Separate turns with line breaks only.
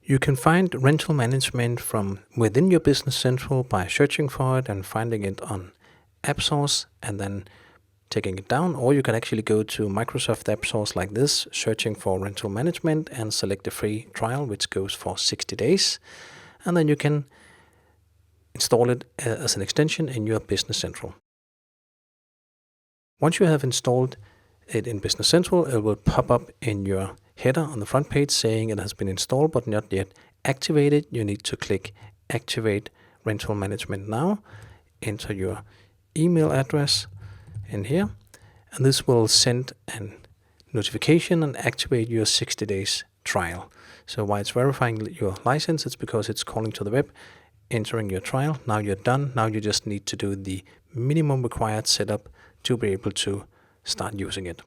You can find rental management from within your Business Central by searching for it and finding it on AppSource and then taking it down, or you can actually go to Microsoft AppSource like this, searching for rental management and select the free trial, which goes for 60 days. And then you can install it as an extension in your Business Central. Once you have installed it in Business Central, it will pop up in your header on the front page saying it has been installed but not yet activated. You need to click Activate Rental Management now, enter your email address in here, and this will send a notification and activate your 60 days trial. So while it's verifying your license, it's because it's calling to the web, entering your trial. Now you're done. Now you just need to do the minimum required setup to be able to start using it.